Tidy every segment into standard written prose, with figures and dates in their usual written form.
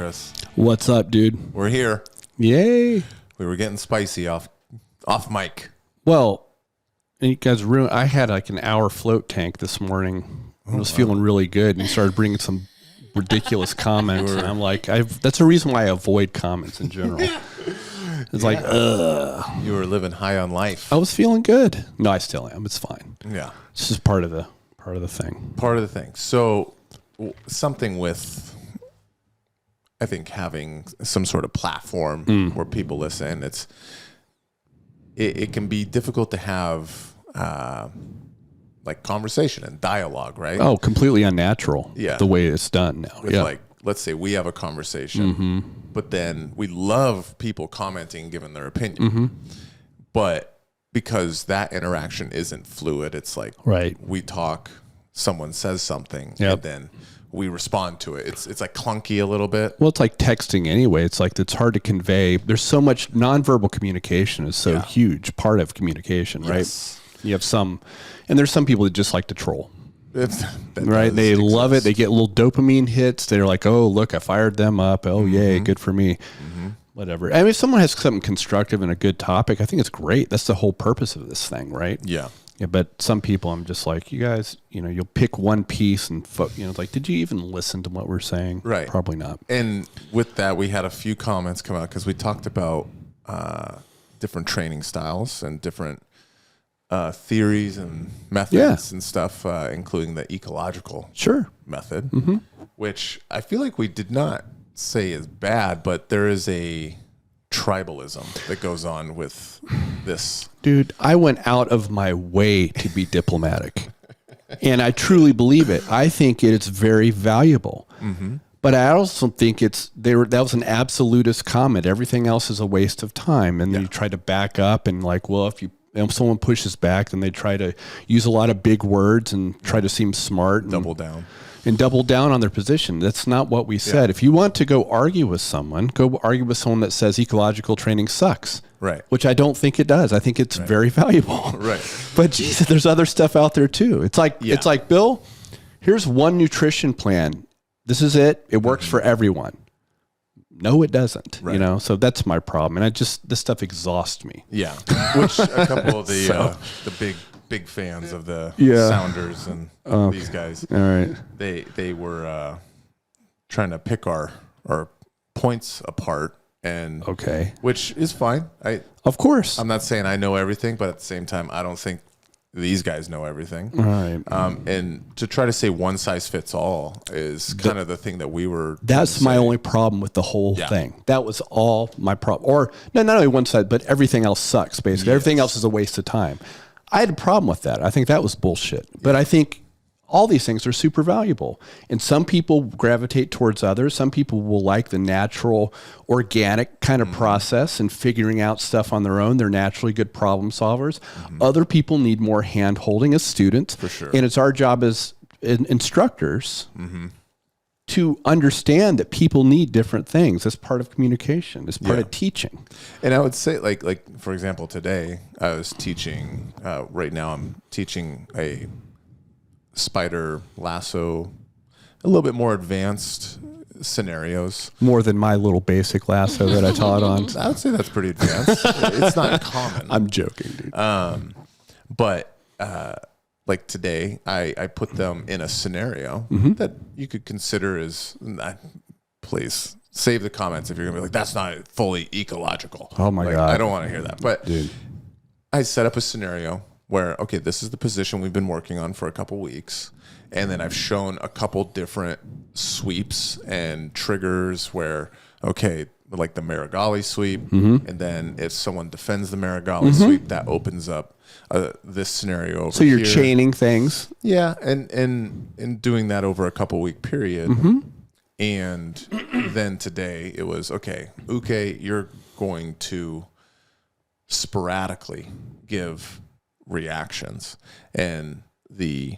Chris? What's up, dude? We're here. Yay. We were getting spicy off mic. Well, you guys ruined. I had like an hour float tank this morning. I was feeling really good, and he started bringing some ridiculous comments. And I'm like, that's the reason why I avoid comments in general. It's like, ugh. You were living high on life. I was feeling good. No, I still am. It's fine. Yeah. It's just part of the thing. Part of the thing. So something with, I think, having some sort of platform where people listen, it can be difficult to have like conversation and dialogue, right? Oh, completely unnatural. Yeah. The way it's done now. With like, let's say we have a conversation, but then we love people commenting, giving their opinion. But because that interaction isn't fluid, it's like we talk, someone says something, and then we respond to it. It's like clunky a little bit. Well, it's like texting anyway. It's like it's hard to convey. There's so much nonverbal communication is so huge part of communication, right? You have some, and there's some people that just like to troll. Right? They love it. They get little dopamine hits. They're like, oh, look, I fired them up. Oh, yay, good for me. Whatever. I mean, if someone has something constructive and a good topic, I think it's great. That's the whole purpose of this thing, right? Yeah. Yeah, but some people, I'm just like, you guys, you'll pick one piece and, it's like, did you even listen to what we're saying? Right. Probably not. And with that, we had a few comments come out because we talked about different training styles and different theories and methods and stuff, including the ecological method, which I feel like we did not say is bad, but there is a tribalism that goes on with this. Dude, I went out of my way to be diplomatic, and I truly believe it. I think it's very valuable, but I also think that was an absolutist comment. Everything else is a waste of time, and then you try to back up and like, well, if someone pushes back, then they try to use a lot of big words and try to seem smart and double down on their position. That's not what we said. If you want to go argue with someone, go argue with someone that says ecological training sucks. Right. Which I don't think it does. I think it's very valuable. Right. But Jesus, there's other stuff out there too. It's like, Bill, here's one nutrition plan. This is it. It works for everyone. No, it doesn't. Right. So that's my problem. And this stuff exhausts me. Yeah. Which a couple of the big fans of the Sounders and these guys. All right. They were trying to pick our points apart, and which is fine. Of course. I'm not saying I know everything, but at the same time, I don't think these guys know everything. All right. And to try to say one size fits all is kind of the thing that we were. That's my only problem with the whole thing. That was all my problem. Or not only one side, but everything else sucks. Basically, everything else is a waste of time. I had a problem with that. I think that was bullshit. But I think all these things are super valuable. And some people gravitate towards others. Some people will like the natural, organic kind of process and figuring out stuff on their own. They're naturally good problem solvers. Other people need more hand holding as students. For sure. And it's our job as instructors to understand that people need different things. That's part of communication. It's part of teaching. And I would say, like for example, today I was teaching. Right now, I'm teaching a spider lasso, a little bit more advanced scenarios. More than my little basic lasso that I taught on. I would say that's pretty advanced. It's not common. I'm joking, dude. But like today, I put them in a scenario that you could consider as, please save the comments if you're gonna be like, that's not fully ecological. Oh my God. I don't want to hear that. But dude, I set up a scenario where, okay, this is the position we've been working on for a couple weeks. And then I've shown a couple different sweeps and triggers where, okay, like the Marigali sweep. And then if someone defends the Marigali sweep, that opens up this scenario over So you're here. chaining things. Yeah. And doing that over a couple week period. And then today it was, okay, Uke, you're going to sporadically give reactions, and the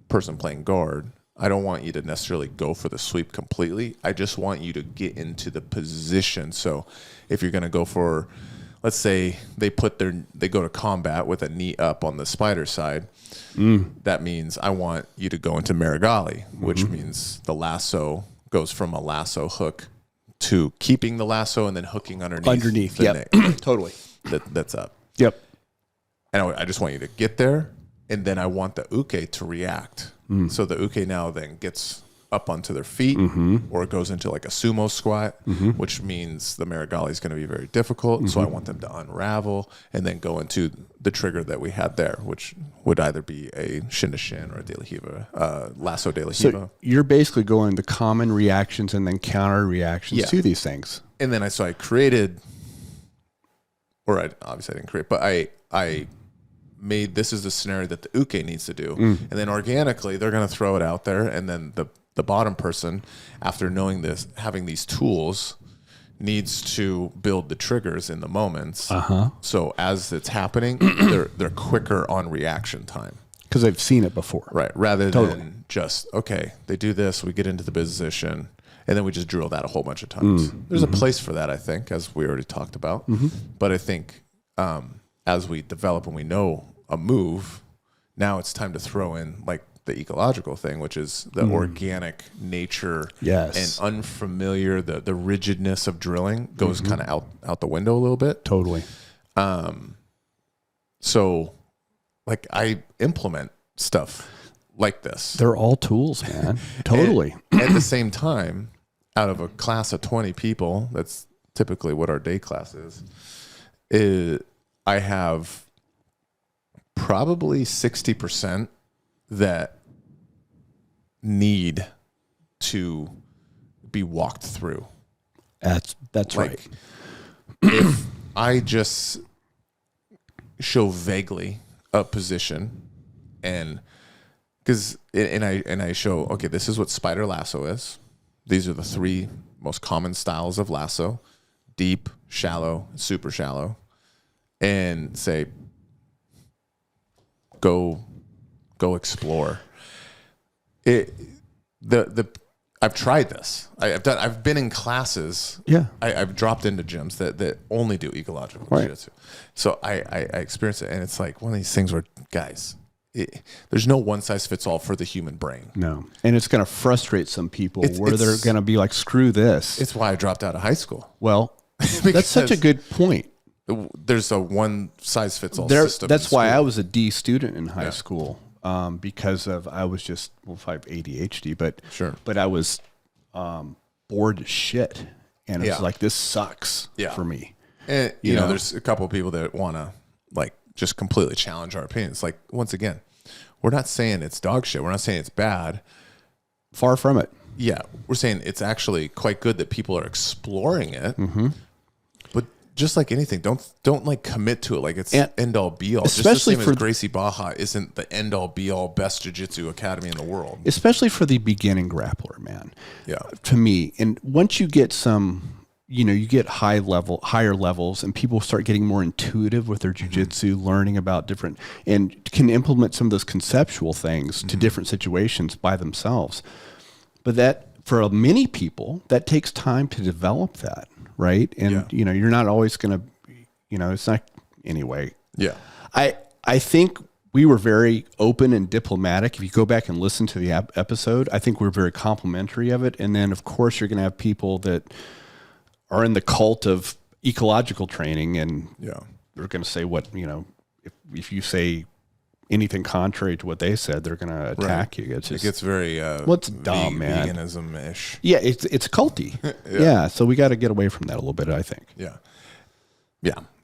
person playing guard, I don't want you to necessarily go for the sweep completely. I just want you to get into the position. So if you're going to go for, let's say they go to combat with a knee up on the spider side, that means I want you to go into Marigali, which means the lasso goes from a lasso hook to keeping the lasso and then hooking underneath. Yep. Totally. That's up. Yep. And I just want you to get there, and then I want the uke to react. So the uke now then gets up onto their feet, or it goes into like a sumo squat, which means the Marigali is going to be very difficult. So I want them to unravel and then go into the trigger that we had there, which would either be a shin to shin or a de la hiva, lasso de la hiva. So you're basically going the common reactions and then counter reactions to these things. And then I created, or obviously I didn't create, but I made, this is the scenario that the uke needs to do. And then organically they're going to throw it out there. And then the bottom person, after knowing this, having these tools, needs to build the triggers in the moments. So as it's happening, they're quicker on reaction time. Because they've seen it before. Right. Rather than just, okay, they do this, we get into the position, and then we just drill that a whole bunch of times. There's a place for that, I think, as we already talked about. But I think as we develop and we know a move, now it's time to throw in like the ecological thing, which is the organic nature and unfamiliar, the rigidness of drilling goes kind of out the window a little bit. Totally. So like I implement stuff like this. They're all tools, man. Totally. And at the same time, out of a class of 20 people, that's typically what our day class is I have probably 60% that need to be walked through. That's like, right. If I just show vaguely a position and I show, okay, this is what spider lasso is. These are the 3 most common styles of lasso: deep, shallow, super shallow. And say, go explore. I've tried this. I've been in classes. Yeah. I've dropped into gyms that only do ecological jiu-jitsu. So I experience it, and it's like one of these things where, guys, there's no one size fits all for the human brain. No. And it's going to frustrate some people where they're going to be like, screw this. It's why I dropped out of high school. Well, that's such a good point. There's a one size fits all system. That's why I was a D student in high school, because I was just, I have ADHD, but I was bored as shit. And it's like, this sucks for me. And, you know, there's a couple of people that want to like just completely challenge our opinions. Like, once again, we're not saying it's dog shit. We're not saying it's bad. Far from it. Yeah. We're saying it's actually quite good that people are exploring it. But just like anything, don't like commit to it like it's end all be all. Especially just the same as Gracie Baja isn't the end all be all best jiu-jitsu academy in the world. Especially for the beginning grappler, man. Yeah. To me, and once you get some, you get higher levels, and people start getting more intuitive with their jiu-jitsu, learning about different, and can implement some of those conceptual things to different situations by themselves. But that, for many people, that takes time to develop that, right? And, you're not always going to, it's not, anyway. Yeah. I think we were very open and diplomatic. If you go back and listen to the episode, I think we're very complimentary of it. And then, of course, you're going to have people that are in the cult of ecological training, and they're going to say what, if you say anything contrary to what they said, they're going to attack you. It gets very it's dumb, man. Veganism-ish. Yeah, it's culty. Yeah, so we got to get away from that a little bit, I think. Yeah.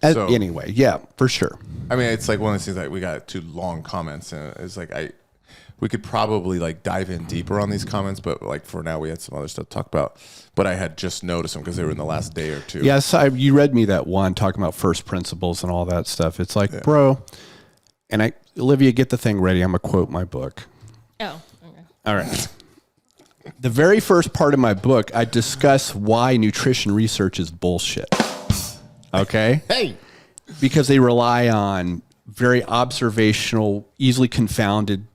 So, anyway, yeah, for sure. I mean, it's like one of those things that we got 2 long comments, and it's like we could probably like dive in deeper on these comments, but like for now we had some other stuff to talk about. But I had just noticed them because they were in the last day or 2. Yes, you read me that one talking about first principles and all that stuff. It's like, bro, and Olivia, get the thing ready. I'm gonna quote my book. Oh, okay. All right. The very first part of my book, I discuss why nutrition research is bullshit. Okay? Hey. Because they rely on very observational, easily confounded,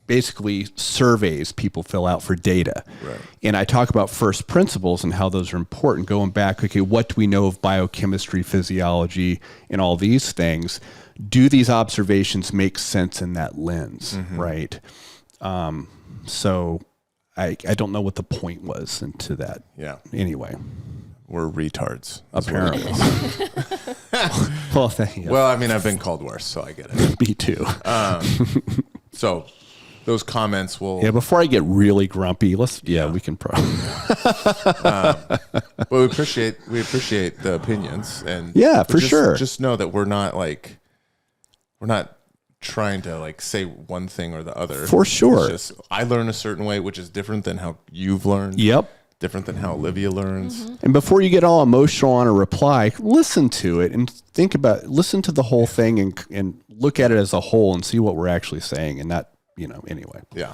basically surveys people fill out for data. Right. And I talk about first principles and how those are important, going back, okay, what do we know of biochemistry, physiology, and all these things? Do these observations make sense in that lens, right? So I don't know what the point was into that. Yeah. Anyway. We're retards. Apparently. Well, thank you. Well, I mean, I've been called worse, so I get it. Me too. So those comments will... Yeah, before I get really grumpy, we can probably... But we appreciate the opinions. And yeah, for sure. Just know that we're not trying to say one thing or the other. For sure. It's just, I learn a certain way, which is different than how you've learned. Yep. Different than how Olivia learns. And before you get all emotional on a reply, listen to it and listen to the whole thing and look at it as a whole and see what we're actually saying and not, anyway. Yeah.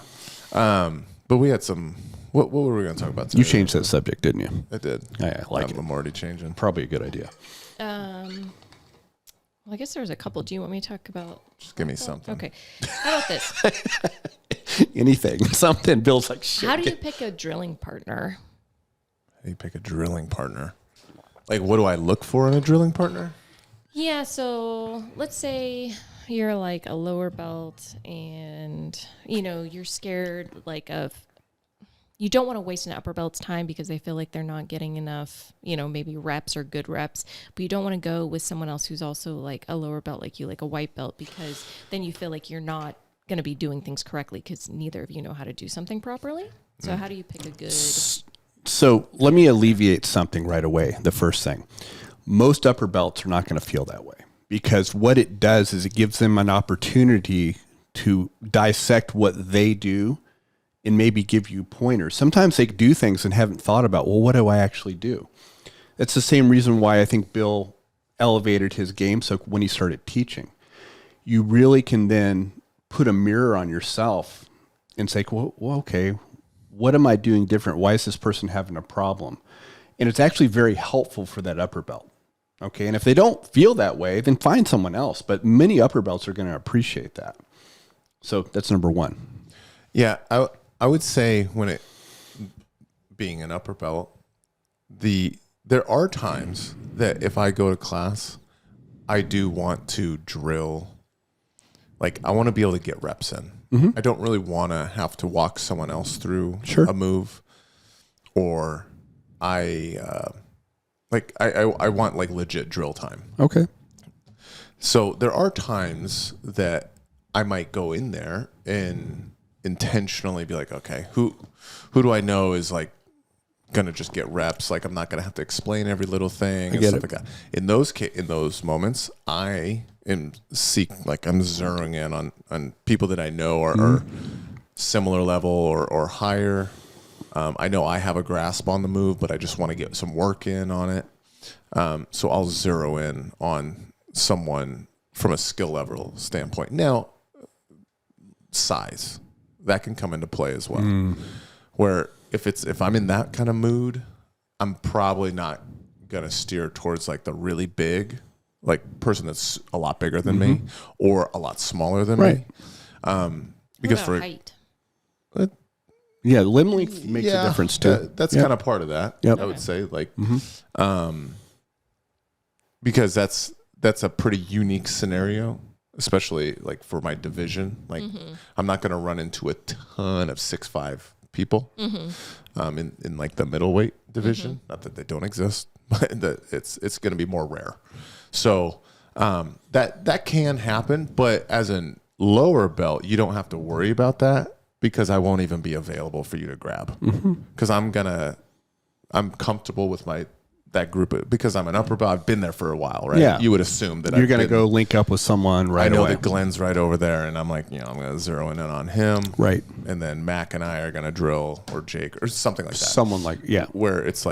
But we had some, what were we going to talk about today? You changed that subject, didn't you? I did. I like it. I'm already changing. Probably a good idea. Well, I guess there's a couple. Do you want me to talk about? Just give me something. Okay. How about this? Anything. Something. Bill's like, shit. How do you pick a drilling partner? How do you pick a drilling partner? What do I look for in a drilling partner? Yeah, so let's say you're a lower belt and, you're scared of, you don't want to waste an upper belt's time because they feel like they're not getting enough, maybe reps or good reps, but you don't want to go with someone else who's also a lower belt like you, like a white belt, because then you feel like you're not going to be doing things correctly because neither of you know how to do something properly. So how do you pick a good... So let me alleviate something right away. The first thing, most upper belts are not going to feel that way because what it does is it gives them an opportunity to dissect what they do and maybe give you pointers. Sometimes they do things and haven't thought about, well, what do I actually do? That's the same reason why I think Bill elevated his game. So when he started teaching, you really can then put a mirror on yourself and say, well, okay, what am I doing different? Why is this person having a problem? And it's actually very helpful for that upper belt. Okay. And if they don't feel that way, then find someone else. But many upper belts are going to appreciate that. So that's number one. Yeah. I would say being an upper belt, there are times that if I go to class, I do want to drill. I want to be able to get reps in. Mm-hmm. I don't really want to have to walk someone else through a move, or I want legit drill time. Okay. So there are times that I might go in there and intentionally be like, okay, who do I know is going to just get reps? I'm not going to have to explain every little thing and stuff like that. In those moments, I am I'm zeroing in on people that I know are similar level or higher. I know I have a grasp on the move, but I just want to get some work in on it. So I'll zero in on someone from a skill level standpoint. Now, size, that can come into play as well. Where if I'm in that kind of mood, I'm probably not gonna steer towards the really big person that's a lot bigger than me or a lot smaller than me. Because for height. Limb length makes a difference too. That's kind of part of that. Yep. I would say because that's a pretty unique scenario, especially for my division. I'm not going to run into a ton of 6'5" people in the middleweight division. Not that they don't exist, but it's going to be more rare. So that can happen, but as a lower belt, you don't have to worry about that because I won't even be available for you to grab because I'm comfortable with that group because I'm an upper belt. I've been there for a while, right? Yeah. You would assume that you're going to go link up with someone right away. I know that Glenn's right over there, and I'm I'm going to zero in on him. Right. And then Mac and I are going to drill, or Jake, or something like that. Someone where it's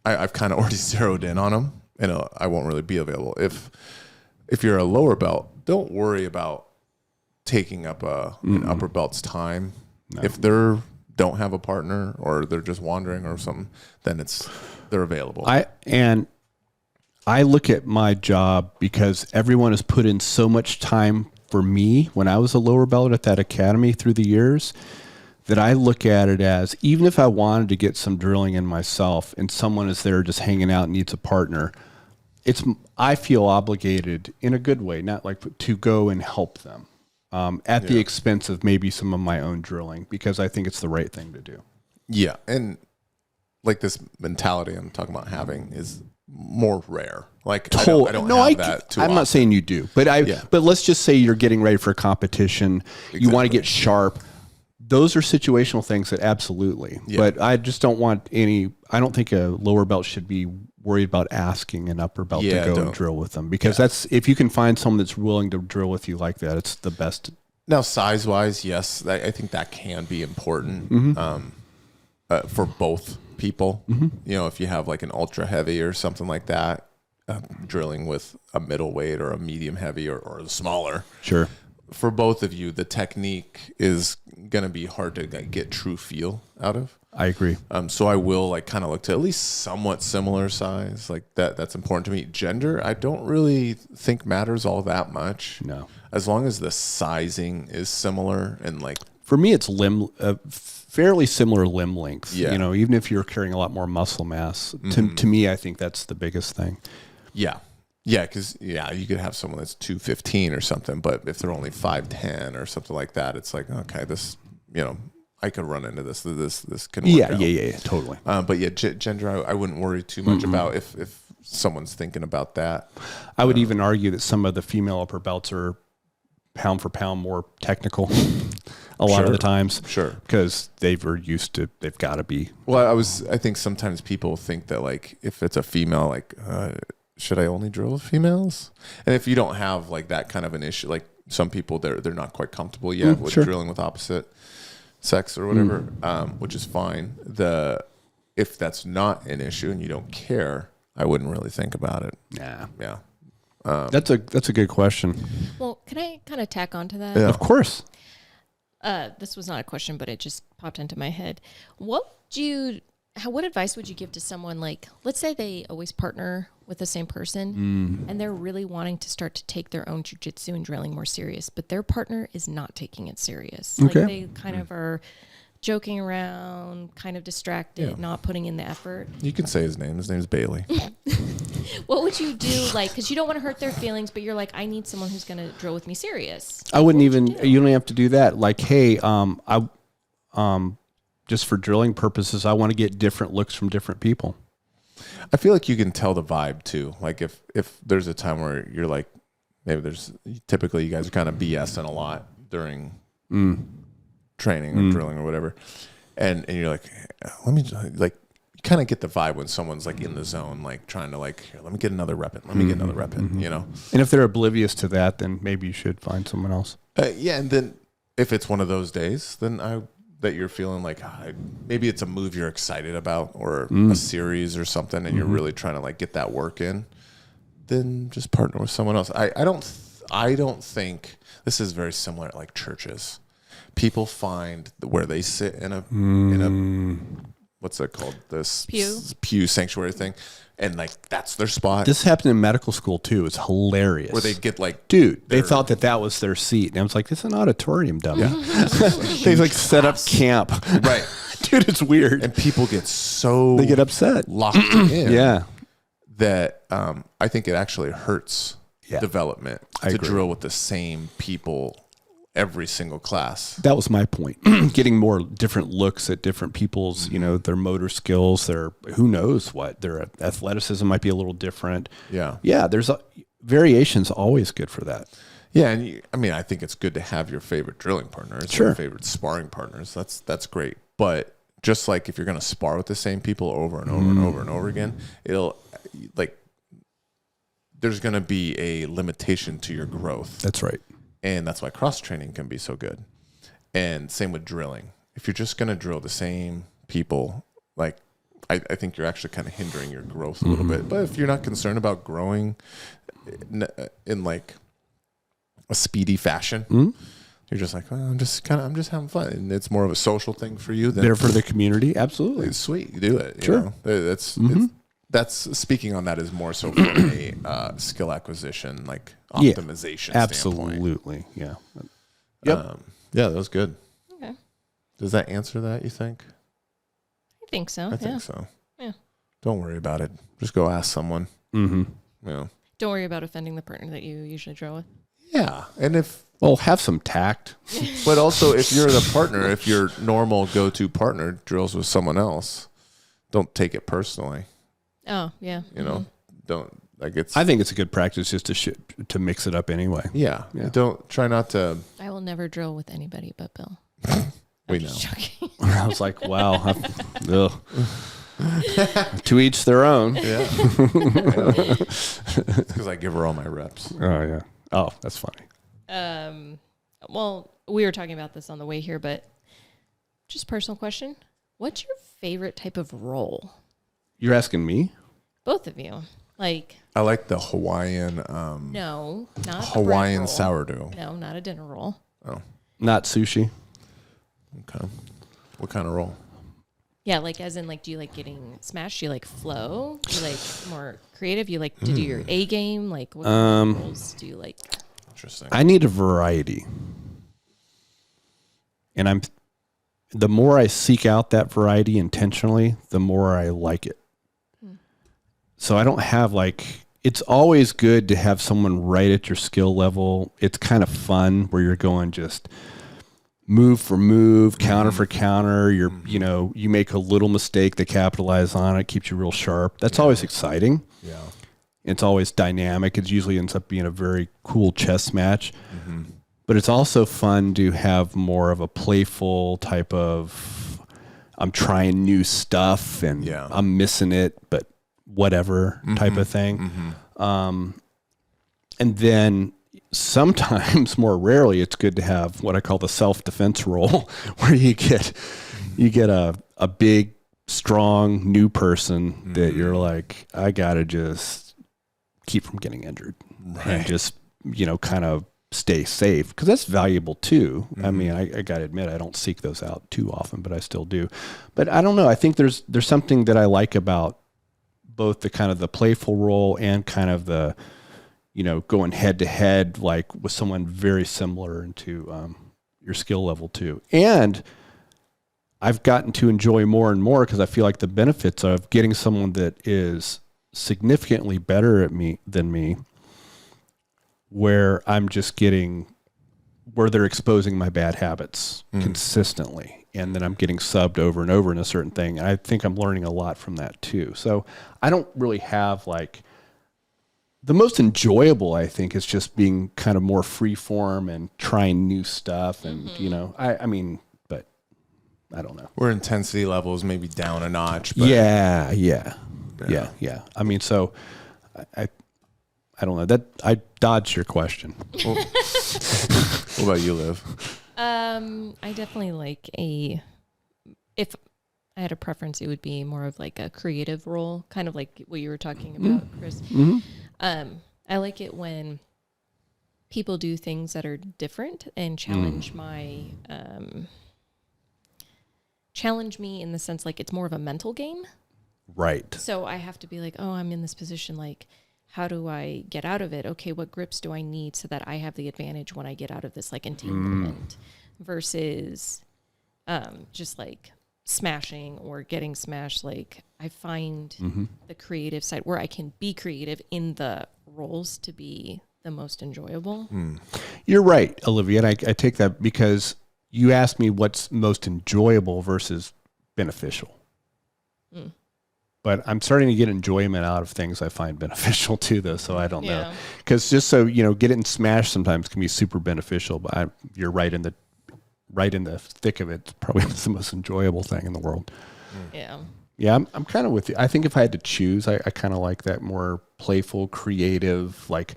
I've kind of already zeroed in on him, and I won't really be available. If you're a lower belt, don't worry about taking up an upper belt's time. No. If they're don't have a partner or they're just wandering or something, then they're available. I look at my job because everyone has put in so much time for me when I was a lower belt at that academy through the years that I look at it as, even if I wanted to get some drilling in myself and someone is there just hanging out and needs a partner, I feel obligated in a good way, not to go and help them. at the expense of maybe some of my own drilling, because I think it's the right thing to do. Yeah. And like this mentality I'm talking about having is more rare. Like I don't have that too I'm often. not saying you do, but but let's just say you're getting ready for a competition. Exactly. You want to get sharp. Those are situational things that absolutely. Yeah. But I just don't want I don't think a lower belt should be worried about asking an upper belt to go and drill with them, because that's, if you can find someone that's willing to drill with you like that, it's the best. Now, size wise, yes, I think that can be important for both people. You know, if you have like an ultra heavy or something like that, drilling with a middleweight or a medium heavy or a smaller. Sure. For both of you, the technique is going to be hard to get true feel out of. I agree. So I will like kind of look to at least somewhat similar size. Like that's important to me. Gender, I don't really think matters all that much. No. As long as the sizing is similar and like. For me, it's fairly similar limb length. Yeah. You know, even if you're carrying a lot more muscle mass, to me, I think that's the biggest thing. Yeah. Yeah, because you could have someone that's 215 or something, but if they're only 5'10" or something like that, it's like, okay, this, I could run into this. This can work out. Yeah, totally. But yeah, gender, I wouldn't worry too much about if someone's thinking about that. I would even argue that some of the female upper belts are pound for pound more technical a lot of the times. Sure. Because they've got to be. Well, I think sometimes people think that like if it's a female, like, should I only drill with females? And if you don't have like that kind of an issue, like some people, they're not quite comfortable yet with drilling with opposite sex or whatever, which is fine. If that's not an issue and you don't care, I wouldn't really think about it. Nah. Yeah. That's a good question. Well, can I kind of tack on to that? Yeah. Of course. This was not a question, but it just popped into my head. What advice would you give to someone, like, let's say they always partner with the same person and they're really wanting to start to take their own jiu-jitsu and drilling more serious, but their partner is not taking it serious. Okay. Like they kind of are joking around, kind of distracted, not putting in the effort. You can say his name. His name's Bailey. What would you do? Like, because you don't want to hurt their feelings, but you're like, I need someone who's going to drill with me serious. I wouldn't even, you don't have to do that. Like, hey, just for drilling purposes, I want to get different looks from different people. I feel like you can tell the vibe too. Like if there's a time where you're like, maybe typically you guys are kind of BSing a lot during training or drilling or whatever. And you're like, let me like, you kind of get the vibe when someone's like in the zone, like trying to like, here, let me get another rep in. Let me get another rep in, And if they're oblivious to that, then maybe you should find someone else. Yeah. And then if it's one of those days, then that you're feeling like maybe it's a move you're excited about or a series or something and you're really trying to like get that work in, then just partner with someone else. I don't think this is very similar at like churches. People find where they sit in a what's it called? This pew sanctuary thing. And like that's their spot. This happened in medical school too. It's hilarious. Where they get like, dude, they thought that was their seat, and I was like, "This is an auditorium, dummy." Yeah. They like set up camp, right? Dude, it's weird. And people get they get upset, locked in. Yeah, that I think it actually hurts development to drill with the same people every single class. That was my point. Getting more different looks at different people's, their motor skills, their who knows what, their athleticism might be a little different. Yeah. Yeah. There's variation's always good for that. Yeah. And I think it's good to have your favorite drilling partners, your favorite sparring partners. That's great. But just like if you're going to spar with the same people over and over and over and over again, it'll like, there's going to be a limitation to your growth. That's right. And that's why cross training can be so good. And same with drilling. If you're just going to drill the same people, like I think you're actually kind of hindering your growth a little bit. But if you're not concerned about growing in like a speedy fashion, you're just like, well, I'm just having fun. And it's more of a social thing for you. Better for the community. Absolutely. It's sweet. You do it. Sure. That's speaking on that is more so from a skill acquisition, like optimization absolutely. standpoint. Yeah. Yep. Yeah, that was good. Okay. Does that answer that, you think? I think so. I think so. Yeah. Don't worry about it. Just go ask someone. Mm-hmm. Yeah. Don't worry about offending the partner that you usually drill with. Yeah. And Well, have some tact. but also if you're the partner, if your normal go-to partner drills with someone else, don't take it personally. Oh, yeah. You know, don't like it's. I think it's a good practice just to mix it up anyway. Yeah. Don't try not to. I will never drill with anybody but Bill. We know. Just joking. I was like, wow. Ugh. To each their own. Yeah. It's because I give her all my reps. Oh, yeah. Oh, that's funny. Well, we were talking about this on the way here, but just personal question. What's your favorite type of roll? You're asking me? Both of you. Like, I like the Hawaiian. no, not Hawaiian a bread roll. sourdough. No, not a dinner roll. Oh, Not sushi. okay. What kind of roll? Yeah, like as in like, do you like getting smashed? Do you like flow? Do you like more creative? You like to do your A game? Like what kind of rolls do you like? Interesting. I need a variety. And the more I seek out that variety intentionally, the more I like it. So I don't have it's always good to have someone right at your skill level. It's kind of fun where you're going just move for move, counter for counter. You make a little mistake, they capitalize on it, keeps you real sharp. That's always exciting. Yeah. It's always dynamic. It usually ends up being a very cool chess match. But it's also fun to have more of a playful type of, I'm trying new stuff and I'm missing it, but whatever type of thing. And then sometimes, more rarely, it's good to have what I call the self-defense roll, where you get a big, strong new person that you're like, I gotta just keep from getting injured and just kind of stay safe, because that's valuable too. I mean, I gotta admit, I don't seek those out too often, but I still do. But I don't know. I think there's something that I like about both the kind of the playful role and kind of the going head to head, like with someone very similar to your skill level too. And I've gotten to enjoy more and more because I feel like the benefits of getting someone that is significantly better than me, where I'm just where they're exposing my bad habits consistently. And then I'm getting subbed over and over in a certain thing. And I think I'm learning a lot from that too. So I don't really have the most enjoyable, I think, is just being kind of more free form and trying new stuff. And, I mean, but I don't know. Where intensity levels maybe down a notch. But Yeah. I mean, so I don't know that I dodged your question. What about you, Liv? I definitely like if I had a preference, it would be more of like a creative role, kind of like what you were talking about, Chris. I like it when people do things that are different and challenge challenge me in the sense like it's more of a mental game. Right. So I have to be like, oh, I'm in this position. Like, how do I get out of it? Okay, what grips do I need so that I have the advantage when I get out of this like entanglement versus just like smashing or getting smashed. Like I find the creative side where I can be creative in the roles to be the most enjoyable. You're right, Olivia. And I take that because you asked me what's most enjoyable versus beneficial. But I'm starting to get enjoyment out of things I find beneficial too, though. So I don't know. Because just so, getting smashed sometimes can be super beneficial. But you're right in the thick of it. It's probably the most enjoyable thing in the world. Yeah. Yeah, I'm kind of with you. I think if I had to choose, I kind of like that more playful, creative, like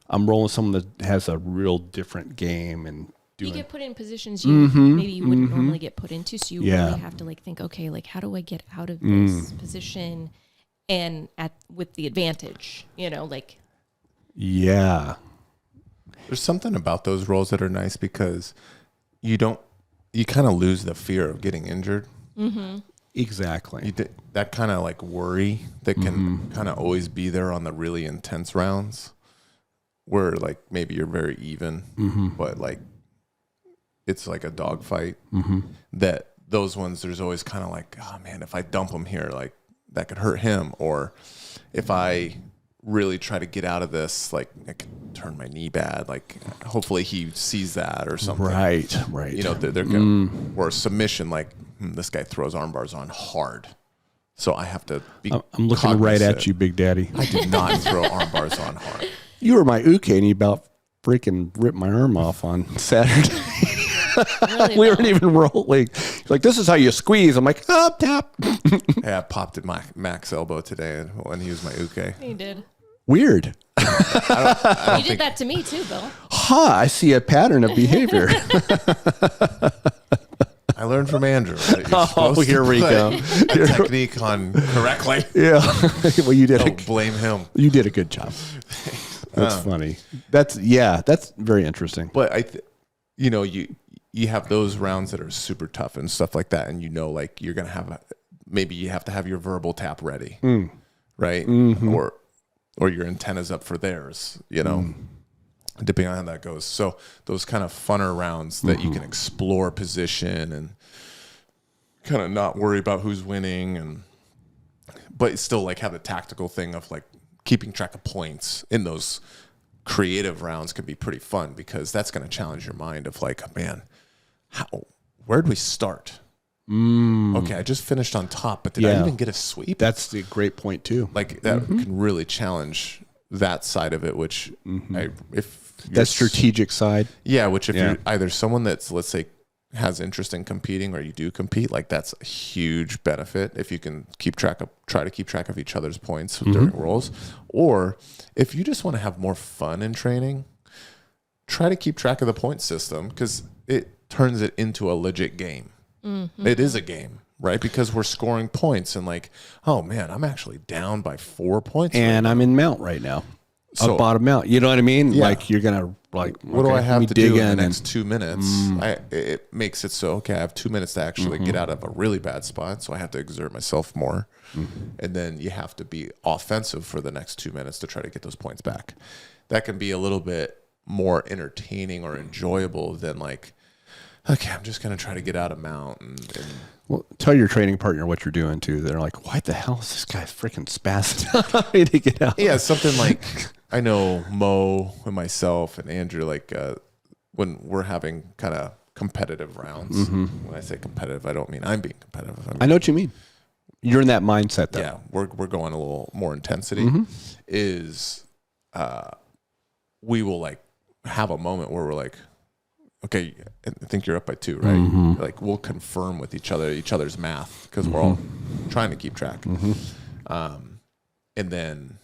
I'm rolling someone that has a real different game and you get put in positions maybe you wouldn't normally get put into, so you really have to like think, okay, like how do I get out of this position and with the advantage, like. Yeah. There's something about those roles that are nice because you kind of lose the fear of getting injured. Exactly. That kind of like worry that can kind of always be there on the really intense rounds where like maybe you're very even, but like it's like a dogfight. That those ones, there's always kind of like, oh man, if I dump him here, like that could hurt him. Or if I really try to get out of this. Like, I can turn my knee bad. Like, hopefully he sees that or something. Right. You know, they're gonna, or submission, like, this guy throws arm bars on hard. So I have to be I'm looking right at you, Big Daddy. I do not throw arm bars on hard. You were my uke and you about freaking ripped my arm off on Saturday. Really We well. weren't even rolling. Like, this is how you squeeze. I'm like, up, tap. Yeah, I popped at my Mac's elbow today when he was my uke. You did. Weird. You did that to me too, Bill. I see a pattern of behavior. I learned from Andrew. Right? You're supposed to here we put go. a technique on correctly. Yeah. Well, you did. Don't blame him. You did a good job. That's funny. That's very interesting. But you know, you have those rounds that are super tough and stuff like that, and you know, like you're gonna have maybe you have to have your verbal tap ready, right? Mm-hmm. Or your antennas up for theirs, you know, depending on how that goes. So those kind of funner rounds that you can explore position and kind of not worry about who's winning, but still like have the tactical thing of like keeping track of points in those creative rounds can be pretty fun, because that's going to challenge your mind of like, man, where'd we start? Okay, I just finished on top, but did I even get a sweep? That's a great point too. Like that can really challenge that side of it, which if That strategic side. Yeah, which if you're either someone that's, let's say, has interest in competing, or you do compete, like that's a huge benefit if you can try to keep track of each other's points during rolls. Or if you just want to have more fun in training, try to keep track of the point system, because it turns it into a legit game. It is a game, right? Because we're scoring points and like, oh man, I'm actually down by 4 points. And I'm in mount right now. So, a bottom mount. You know what I mean? Yeah. Like, you're going to like, what do I have to do in the next 2 minutes? Mm. It makes it so, okay, I have 2 minutes to actually get out of a really bad spot, so I have to exert myself more. And then you have to be offensive for the next 2 minutes to try to get those points back. That can be a little bit more entertaining or enjoyable than like, okay, I'm just going to try to get out of mount. And well, tell your training partner what you're doing too. They're like, why the hell is this guy freaking spastic to get out? Yeah, something like, I know Mo and myself and Andrew, like when we're having kind of competitive rounds. When I say competitive, I don't mean I'm being competitive. I know what you mean. You're in that mindset, though. Yeah, we're going a little more intensity. We will like have a moment where we're like, okay, I think you're up by 2, right? Like we'll confirm with each other's math, because we're all trying to keep track. And then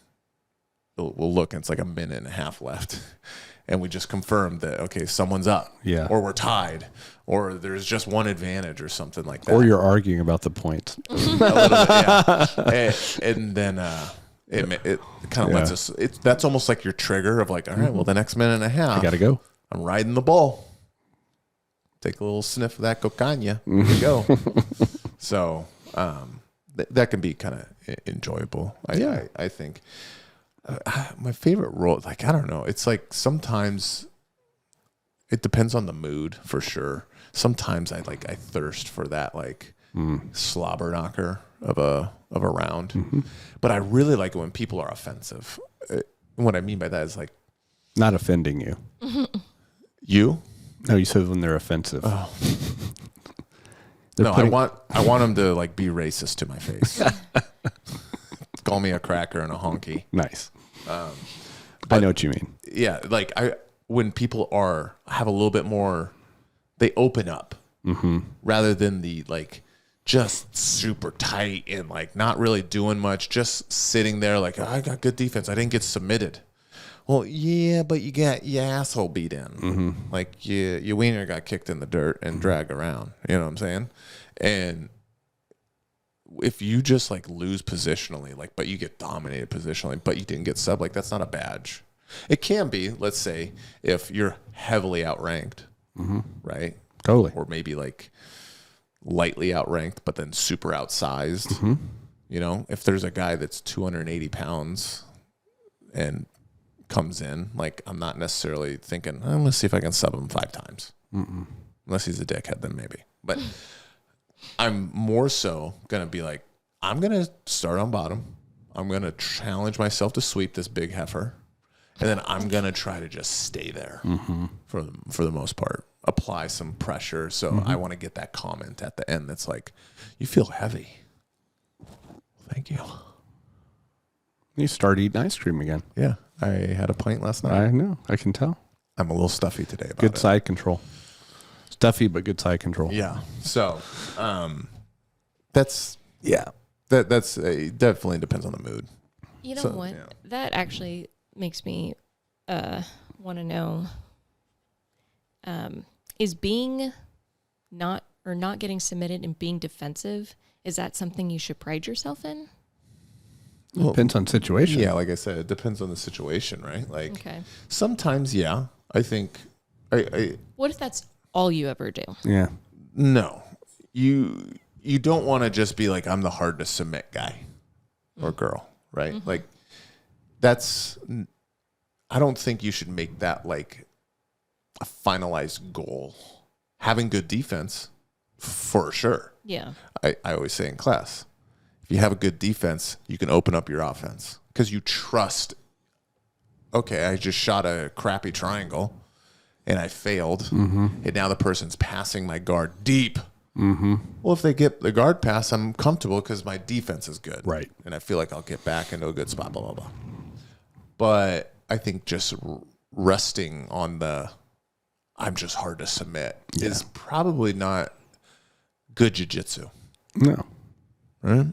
we'll look, and it's like a minute and a half left, and we just confirmed that, okay, someone's up, or we're tied, or there's just one advantage or something like that. Or you're arguing about the points. A little bit, yeah. And then it kind of lets us. That's almost like your trigger of like, all right, well, the next minute and a half, I got to go. I'm riding the bull. Take a little sniff of that cocaine. Here we go. So that can be kind of enjoyable. I think. My favorite role, like, I don't know. It's like sometimes it depends on the mood, for sure. Sometimes I thirst for that like slobber knocker of a round. But I really like it when people are offensive. And what I mean by that is like not offending you. You? No, you said when they're offensive. Oh. No, I want them to like be racist to my face. Call me a cracker and a honky. Nice. I know what you mean. Yeah, like when people have a little bit more, they open up rather than the like just super tight and like not really doing much, just sitting there like, oh, I got good defense, I didn't get submitted. Well, yeah, but you got your asshole beat in. Like your wiener got kicked in the dirt and dragged around. You know what I'm saying? And if you just like lose positionally, like, but you get dominated positionally, but you didn't get sub, like that's not a badge. It can be, let's say, if you're heavily outranked, right? Totally. Or maybe like lightly outranked, but then super outsized. You know, if there's a guy that's 280 pounds and comes in, like I'm not necessarily thinking, I'm gonna see if I can sub him 5 times. Unless he's a dickhead, then maybe. But I'm more so gonna be like, I'm gonna start on bottom. I'm going to challenge myself to sweep this big heifer. And then I'm going to try to just stay there for the most part. Apply some pressure. So I want to get that comment at the end that's like, you feel heavy. Thank you. You start eating ice cream again. Yeah. I had a pint last night. I know. I can tell. I'm a little stuffy today about Good it. side control. Stuffy, but good side control. Yeah. So that's definitely depends on the mood. You know what? Yeah. That actually makes me want to know, is being not getting submitted and being defensive, is that something you should pride yourself in? Well, depends on situation. Yeah, like I said, it depends on the situation, right? Like sometimes, yeah, I think what if that's all you ever do? Yeah. No. You don't want to just be like, I'm the hard to submit guy or girl, right? Like I don't think you should make that like a finalized goal. Having good defense, for sure. Yeah. I always say in class, if you have a good defense, you can open up your offense because you trust, okay, I just shot a crappy triangle and I failed. And now the person's passing my guard deep. Well, if they get the guard pass, I'm comfortable because my defense is good. Right. And I feel like I'll get back into a good spot, blah, blah, blah. But I think just resting on the I'm just hard to submit is probably not good jiu-jitsu. No. Right?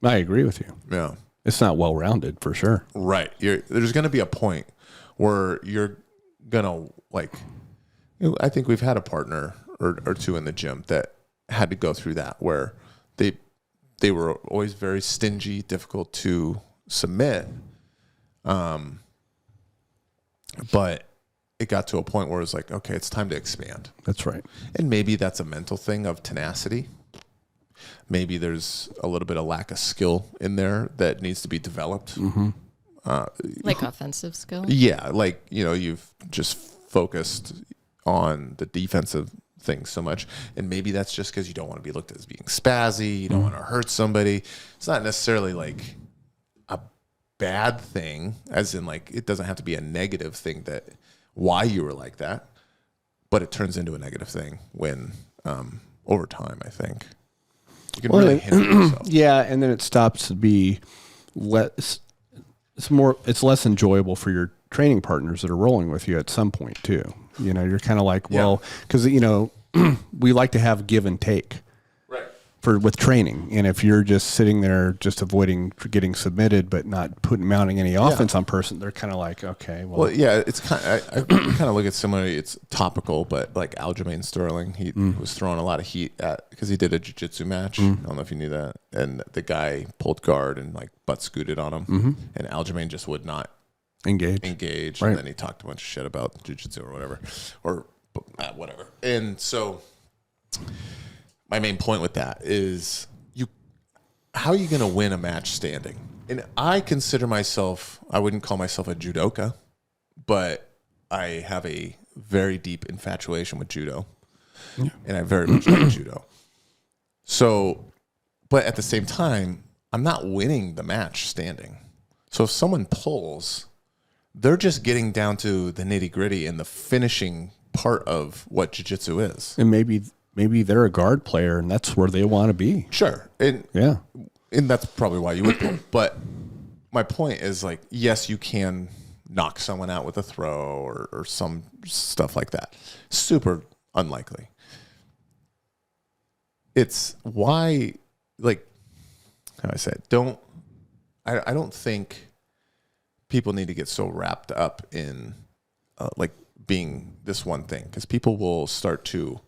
I agree with you. Yeah. It's not well-rounded for sure. Right. There's going to be a point where you're going to like, I think we've had a partner or two in the gym that had to go through that where they were always very stingy, difficult to submit. But it got to a point where it was like, okay, it's time to expand. That's right. And maybe that's a mental thing of tenacity. Maybe there's a little bit of lack of skill in there that needs to be developed. Like offensive skill? Yeah, like, you've just focused on the defensive things so much. And maybe that's just because you don't want to be looked at as being spazzy. You don't want to hurt somebody. It's not necessarily like a bad thing, as in like it doesn't have to be a negative thing that why you were like that, but it turns into a negative thing when over time, I think. You can really hinder yourself. Yeah, and then it stops to be less. It's less enjoyable for your training partners that are rolling with you at some point too. You're kind of like, well, because we like to have give and take, right? With training, and if you're just sitting there just avoiding getting submitted but not mounting any offense on person, they're kind of like, okay, well, yeah, it's kind of, I kind of look at similarly. It's topical, but like Aljamain Sterling, he was throwing a lot of heat at because he did a jiu-jitsu match. I don't know if you knew that, and the guy pulled guard and like butt scooted on him, and Aljamain just would not engage, right. And then he talked a bunch of shit about jiu-jitsu or whatever, or whatever, and so. My main point with that is how are you going to win a match standing? And I consider myself, I wouldn't call myself a judoka, but I have a very deep infatuation with judo. Yeah. And I very much like judo. So, but at the same time, I'm not winning the match standing. So if someone pulls, they're just getting down to the nitty gritty and the finishing part of what jiu-jitsu is. And maybe they're a guard player and that's where they want to be. Sure. And that's probably why you would pull. But my point is like, yes, you can knock someone out with a throw or some stuff like that. Super unlikely. It's why, like, how I say it, I don't think people need to get so wrapped up in like being this one thing, because people will start to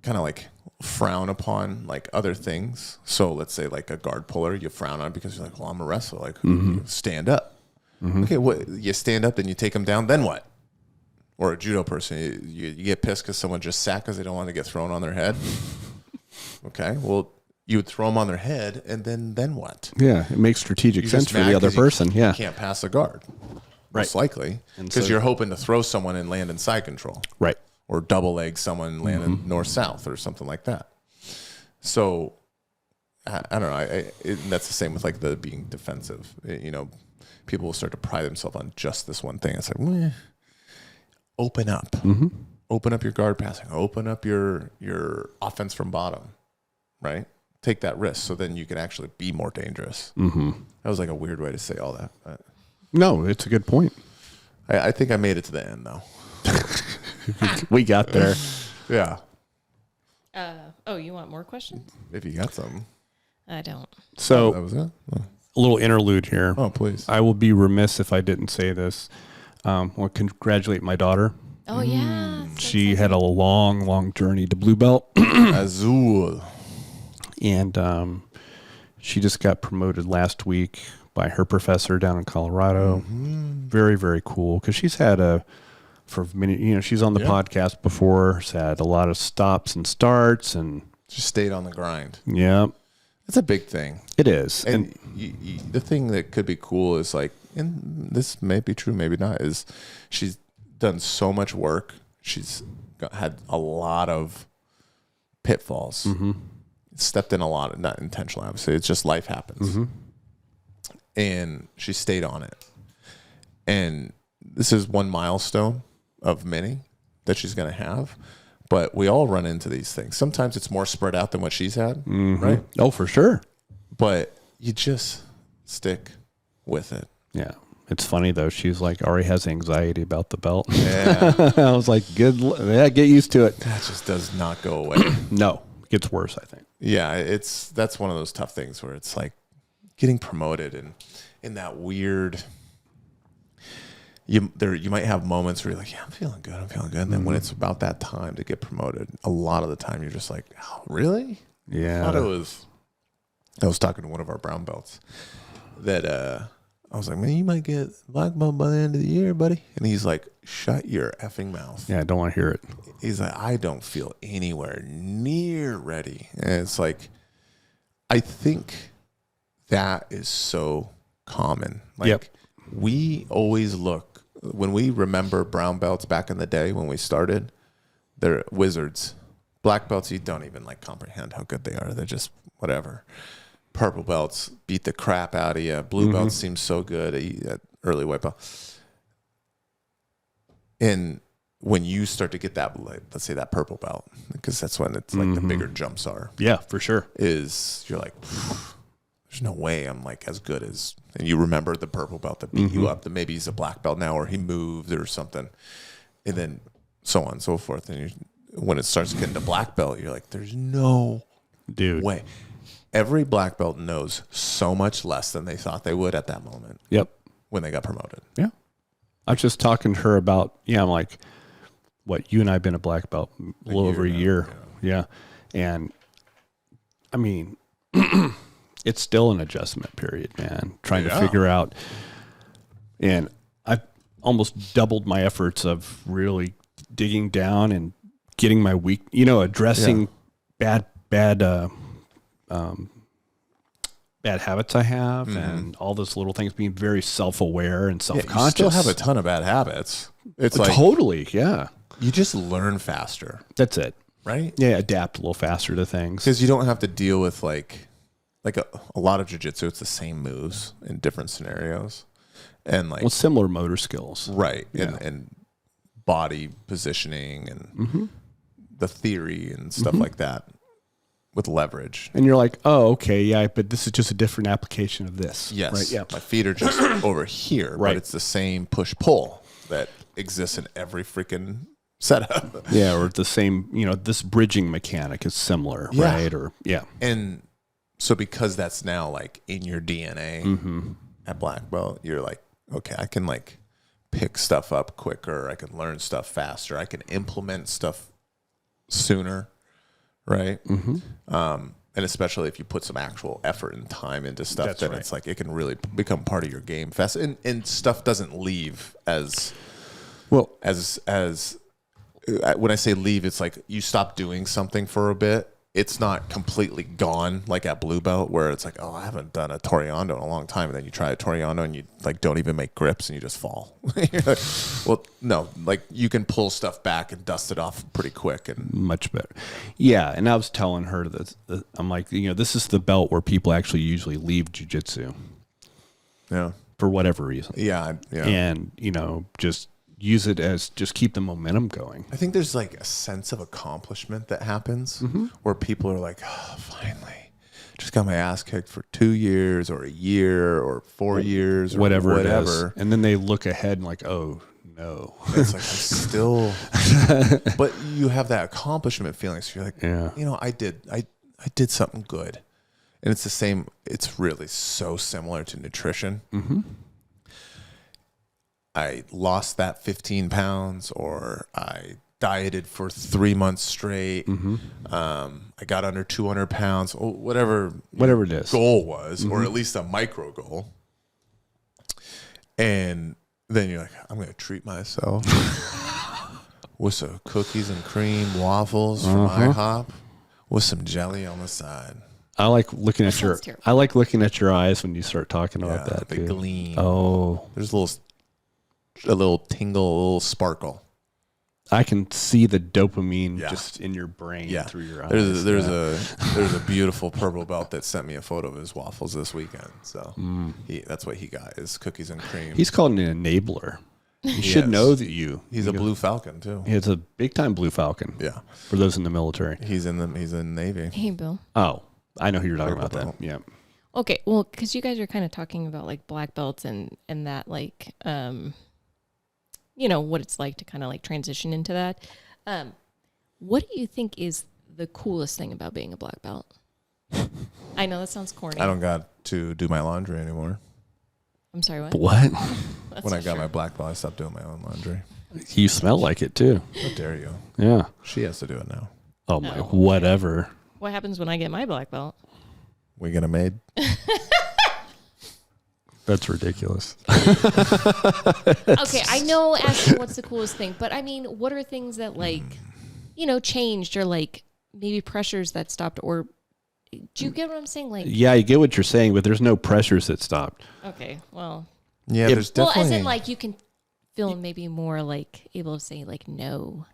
kind of like frown upon like other things. So let's say like a guard puller, you frown on because you're like, well, I'm a wrestler. Like, you stand up. Okay, what you stand up, then you take them down. Then what? Or a judo person, you get pissed because someone just sat because they don't want to get thrown on their head. Okay, well, you would throw them on their head, and then what? Yeah, it makes strategic sense for the other person. You can't pass a guard, most likely, because you're hoping to throw someone and land in side control, right? Or double leg someone, land in north south or something like that. So I don't know. That's the same with like the being defensive. People will start to pride themselves on just this one thing. It's like, open up. Open up your guard passing. Open up your offense from bottom, right? Take that risk so then you can actually be more dangerous. That was like a weird way to say all that. But no, it's a good point. I think I made it to the end, though. We got there. Yeah. You want more questions? If you got something. I don't. So that was it? Oh. a little interlude here. Oh, please. I will be remiss if I didn't say this. Well, congratulate my daughter. Oh, yeah. She had a long journey to blue belt. Azul. And she just got promoted last week by her professor down in Colorado. Very, very cool. Because she's had she's on the podcast before. She's had a lot of stops and starts. And She stayed on the grind. yeah. It's a big thing. It is. And the thing that could be cool is like, and this may be true, maybe not, is she's done so much work. She's had a lot of pitfalls. Stepped in a lot, not intentionally, obviously. It's just life happens. And she stayed on it. And this is one milestone of many that she's going to have. But we all run into these things. Sometimes it's more spread out than what she's had, right? Oh, for sure. But you just stick with it. Yeah. It's funny, though. She's like, already has anxiety about the belt. Yeah. I was like, get used to it. That just does not go away. No. It gets worse, I think. Yeah, that's one of those tough things where it's like getting promoted and in that weird... You might have moments where you're like, yeah, I'm feeling good. And then when it's about that time to get promoted, a lot of the time you're just like, oh, really? Yeah. I was talking to one of our brown belts that I was like, man, you might get black belt by the end of the year, buddy. And he's like, shut your effing mouth. Yeah, I don't want to hear it. He's like, I don't feel anywhere near ready. And it's like, I think that is so common. Like, we always look, when we remember brown belts back in the day when we started, they're wizards. Black belts, you don't even like comprehend how good they are. They're just whatever. Purple belts beat the crap out of you. Blue belts seem so good at early white belt. And when you start to get that, like, let's say that purple belt, because that's when it's like the bigger jumps are. Yeah, for sure. Is you're like, there's no way I'm like as good as, and you remember the purple belt that beat you up, that maybe he's a black belt now, or he moved or something, and then so on and so forth. And when it starts getting to black belt, you're like, there's no way. Every black belt knows so much less than they thought they would at that moment. Yep. When they got promoted. Yeah. I was just talking to her about, I'm like, what, you and I have been a black belt a little over a year. Yeah. And I mean, it's still an adjustment period, man. Trying to figure out. And I've almost doubled my efforts of really digging down and getting my weak, addressing bad habits I have and all those little things, being very self-aware and self-conscious. You still have a ton of bad habits. It's like, totally. Yeah. you just learn faster. That's it. Right? Yeah. Adapt a little faster to things. Because you don't have to deal with like a lot of jiu-jitsu, it's the same moves in different scenarios. And like, similar motor skills. Right. Yeah. And body positioning and the theory and stuff like that with leverage. And you're like, oh, okay, yeah, but this is just a different application of this. Yes. Right? Yeah. My feet are just over here, Right. but it's the same push-pull that exists in every freaking setup. Yeah, or the same, this bridging mechanic is similar, right? Or And so because that's now like in your DNA at black belt, you're like, okay, I can like pick stuff up quicker. I can learn stuff faster. I can implement stuff sooner. Right. And especially if you put some actual effort and time into stuff, then it's like, it can really become part of your game fast. And stuff doesn't leave as well as when I say leave, it's like you stop doing something for a bit. it's not completely gone like at blue belt where it's like, oh, I haven't done a Toriano in a long time, and then you try a Toriano and you like don't even make grips and you just fall. You're like, well, no, like you can pull stuff back and dust it off pretty quick and much better. Yeah, and I was telling her that I'm like, this is the belt where people actually usually leave jiu-jitsu. Yeah. For whatever reason. Yeah. And, just use it as just keep the momentum going. I think there's like a sense of accomplishment that happens where people are like, oh, finally, just got my ass kicked for 2 years or a year or 4 years or whatever it is. And then they look ahead and like, oh, no. It's like, I'm still, but you have that accomplishment feeling. So you're like, I did something good. And it's the same. It's really so similar to nutrition. Mm-hmm. I lost that 15 pounds, or I dieted for 3 months straight. Mm-hmm. I got under 200 pounds, or whatever it is. Goal was, or at least a micro goal. And then you're like, I'm going to treat myself with some cookies and cream waffles from IHOP with some jelly on the side. I like looking at your eyes when you start talking about that. They gleam. Oh, there's a little tingle, a little sparkle. I can see the dopamine just in your brain through your eyes. There's a beautiful purple belt that sent me a photo of his waffles this weekend. So that's what he got, is cookies and cream. He's called an enabler. He should know that he's a Blue Falcon too. He's a big time Blue Falcon. Yeah. For those in the military. He's in the Navy. Hey, Bill. Oh, I know who you're talking about then. Yeah. Okay, well, because you guys are kind of talking about like black belts and that like what it's like to kind of like transition into that. What do you think is the coolest thing about being a black belt? I know that sounds corny. I don't got to do my laundry anymore. I'm sorry, what? What? When I got my black belt, I stopped doing my own laundry. You smell like it too. How dare you? Yeah. She has to do it now. Oh my, whatever. What happens when I get my black belt? We get a maid. That's ridiculous. Okay, I know asking what's the coolest thing, but I mean, what are things that like, changed, or like maybe pressures that stopped, or do you get what I'm saying? Like, yeah, I get what you're saying, but there's no pressures that stopped. Okay, well, yeah, there's definitely. Well, as in like you can feel maybe more like able to say like no.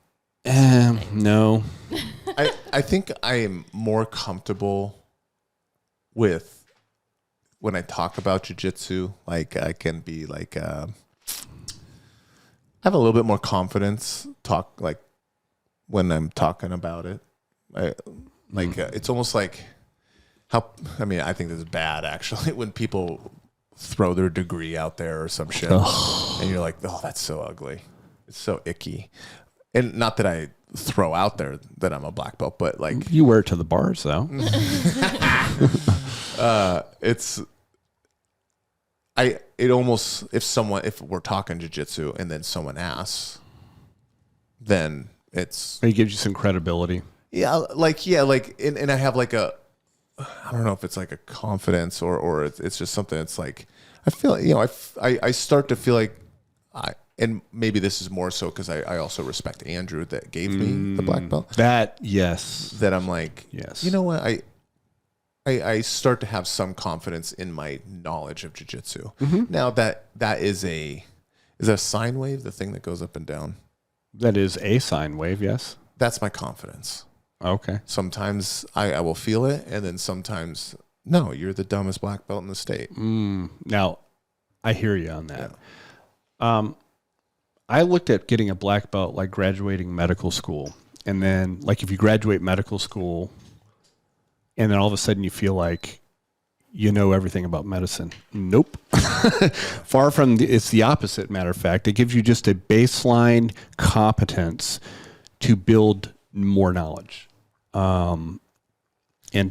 No. I think I am more comfortable with when I talk about jiu-jitsu. Like I can be like, I have a little bit more confidence like when I'm talking about it. It's almost like I think this is bad actually when people throw their degree out there or some shit and you're like, oh, that's so ugly. It's so icky. And not that I throw out there that I'm a black belt, but like you wear it to the bars though. If we're talking jiu-jitsu and then someone asks, then it gives you some credibility. And I have like I don't know if it's like a confidence or it's just something. It's like I feel I start to feel like and maybe this is more so because I also respect Andrew that gave me the black belt. That I'm like, yes. You know what? I start to have some confidence in my knowledge of jiu-jitsu. Mm-hmm. Now that is that a sine wave, the thing that goes up and down? That is a sine wave, yes. That's my confidence. Okay. Sometimes I will feel it, and then sometimes, no, you're the dumbest black belt in the state. Now, I hear you on that. Yeah. I looked at getting a black belt like graduating medical school. And then, like, if you graduate medical school and then all of a sudden you feel like you know everything about medicine. Nope. Far from it's the opposite, matter of fact. It gives you just a baseline competence to build more knowledge and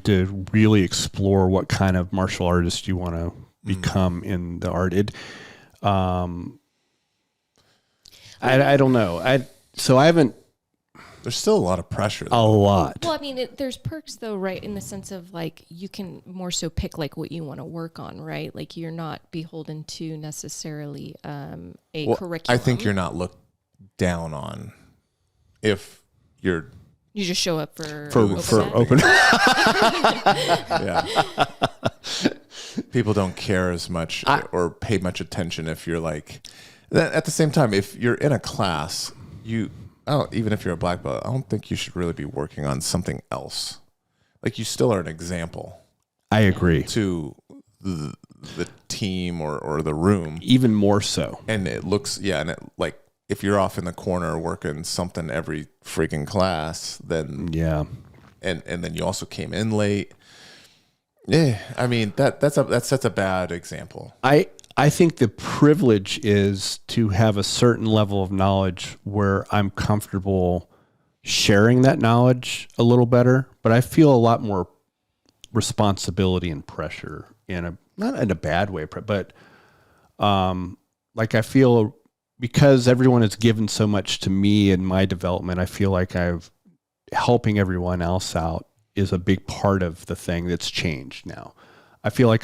to really explore what kind of martial artist you want to become in the art. I don't know. I haven't. There's still a lot of pressure. A lot. Well, I mean, there's perks though, right? In the sense of like you can more so pick like what you want to work on, right? Like you're not beholden to necessarily a curriculum. I think you're not looked down on if you're You just show up for open. Yeah. People don't care as much or pay much attention if you're like. At the same time, if you're in a class, even if you're a black belt, I don't think you should really be working on something else. Like you still are an example. I agree. To the team or the room. Even more so. And it looks, like if you're off in the corner working something every freaking class, then and then you also came in late. Yeah, I mean that sets a bad example. I think the privilege is to have a certain level of knowledge where I'm comfortable sharing that knowledge a little better, but I feel a lot more responsibility and pressure not in a bad way, but like I feel because everyone has given so much to me in my development, I feel like helping everyone else out is a big part of the thing that's changed now. I feel like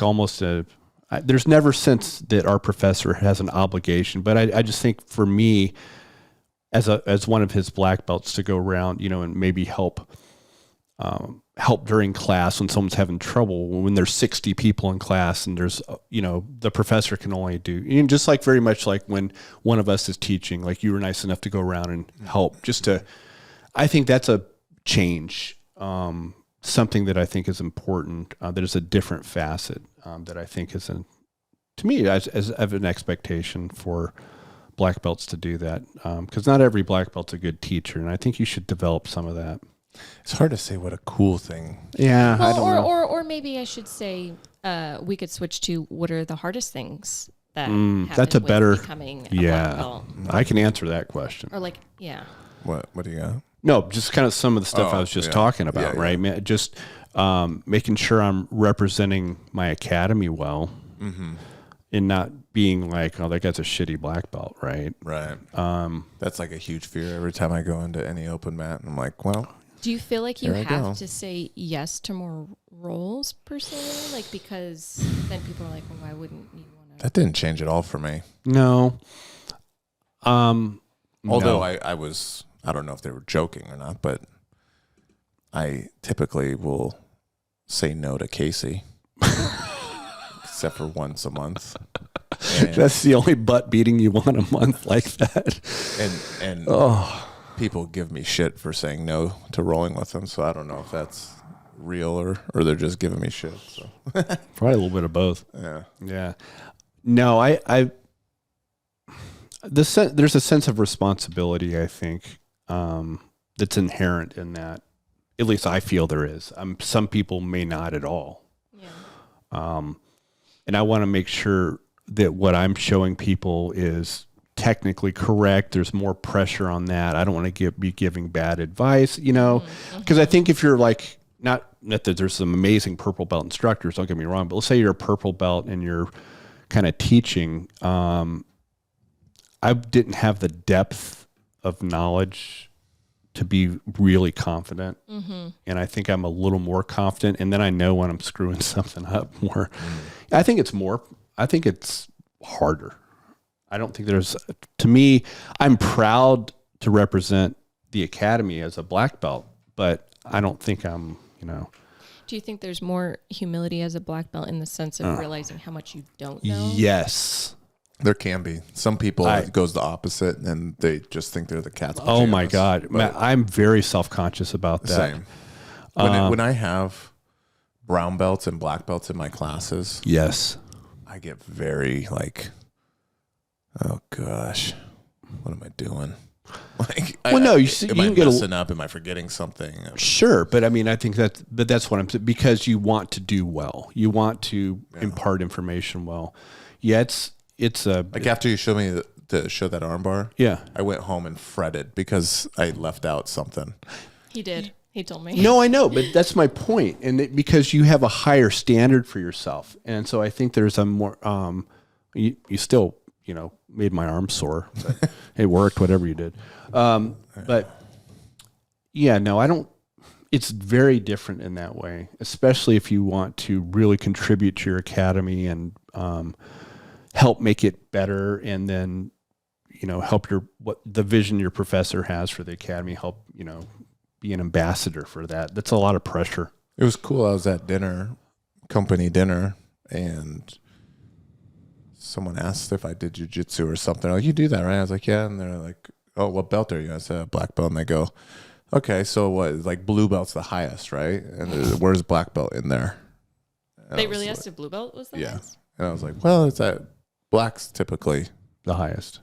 there's never sense that our professor has an obligation, but I just think for me as one of his black belts to go around, and maybe help during class when someone's having trouble, when there's 60 people in class and there's, the professor can only do, just like very much like when one of us is teaching, like you were nice enough to go around and help I think that's a change. Something that I think is important, there's a different facet that I think is, to me, as an expectation for black belts to do that. Because not every black belt's a good teacher, and I think you should develop some of that. It's hard to say what a cool thing. Yeah, well, I don't know. Or maybe I should say we could switch to what are the hardest things that that's a better becoming a black belt. I can answer that question. Or What do you got? No, just kind of some of the stuff I was just talking about, right? Man, just making sure I'm representing my academy well, and not being like, oh, that guy's a shitty black belt, right? Right. That's like a huge fear every time I go into any open mat, and I'm like, well. Do you feel like you have to say yes to more roles per se? Like, because then people are like, well, why wouldn't you want to? That didn't change at all for me. No. Although I was, I don't know if they were joking or not, but I typically will say no to Casey, except for once a month. And that's the only butt beating you want a month like that. And people give me shit for saying no to rolling with them, so I don't know if that's real or they're just giving me shit. So probably a little bit of both. Yeah. No, there's a sense of responsibility, I think, that's inherent in that. At least I feel there is. Some people may not at all. Yeah. And I want to make sure that what I'm showing people is technically correct. There's more pressure on that. I don't want to be giving bad advice, because I think if you're like, not that there's some amazing purple belt instructors, don't get me wrong, but let's say you're a purple belt and you're kind of teaching. I didn't have the depth of knowledge to be really confident. And I think I'm a little more confident. And then I know when I'm screwing something up more. I think it's harder. I don't think to me, I'm proud to represent the academy as a black belt, but I don't think I'm, Do you think there's more humility as a black belt in the sense of realizing how much you don't know? Yes. There can be. Some people, it goes the opposite, and they just think they're the cat's pajamas. Oh, my God. I'm very self-conscious about that. Same. When I have brown belts and black belts in my classes, yes, I get very like, oh, gosh, what am I doing? Like, am I messing up? Am I forgetting something? Sure, but I mean, I think that's what I'm saying, because you want to do well. You want to impart information well. Yeah, it's like after you showed me to show that armbar. Yeah, I went home and fretted because I left out something. He did. He told me. No, I know, but that's my point, and because you have a higher standard for yourself, and so I think there's a more. You still, made my arm sore. But it worked, whatever you did. But yeah, no, I don't. It's very different in that way, especially if you want to really contribute to your academy and help make it better, and then help what the vision your professor has for the academy, help be an ambassador for that. That's a lot of pressure. It was cool. I was at company dinner, and someone asked if I did jiu-jitsu or something. Like, you do that, right? I was like, yeah. And they're like, oh, what belt are you? I said, black belt. And they go, okay, so what? Like, blue belt's the highest, right? And where's black belt in there? And They really asked if blue belt was the highest? And I was like, well, it's that black's typically The highest.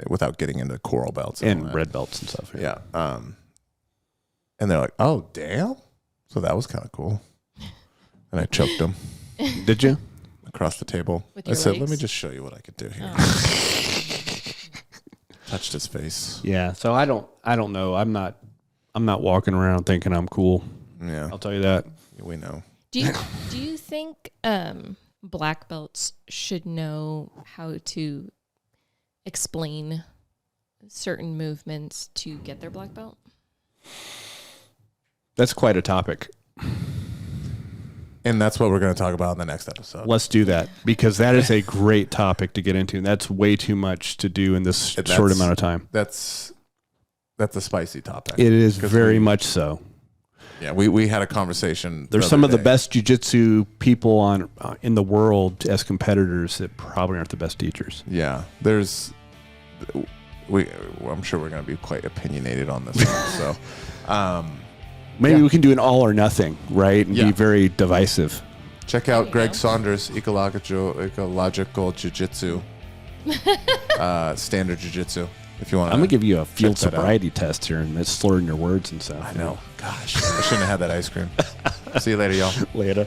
without getting into coral belts And red belts and stuff. Yeah. And they're like, oh, damn. So that was kind of cool. And I choked him Did you? across the table. With I your said, legs? let me just show you what I could do here. Touched his face. Yeah. So I don't know. I'm not walking around thinking I'm cool. Yeah. I'll tell you that. We know. Do you think black belts should know how to explain certain movements to get their black belt? That's quite a topic. And that's what we're going to talk about in the next episode. Let's do that, because that is a great topic to get into. And that's way too much to do in this short amount of time. That's a spicy topic. It is very much so. Yeah, we had a conversation. There's some of the best jiu-jitsu people in the world as competitors that probably aren't the best teachers. Yeah, I'm sure we're going to be quite opinionated on this one. So, maybe we can do an all or nothing, right? And be very divisive. check out Greg Saunders' Ecological Jiu-Jitsu, standard jiu-jitsu. If you want, I'm gonna give you a field that sobriety test here, and it's slurring your words and stuff. I know. Gosh, I shouldn't have had that ice cream. See you later, y'all. Later.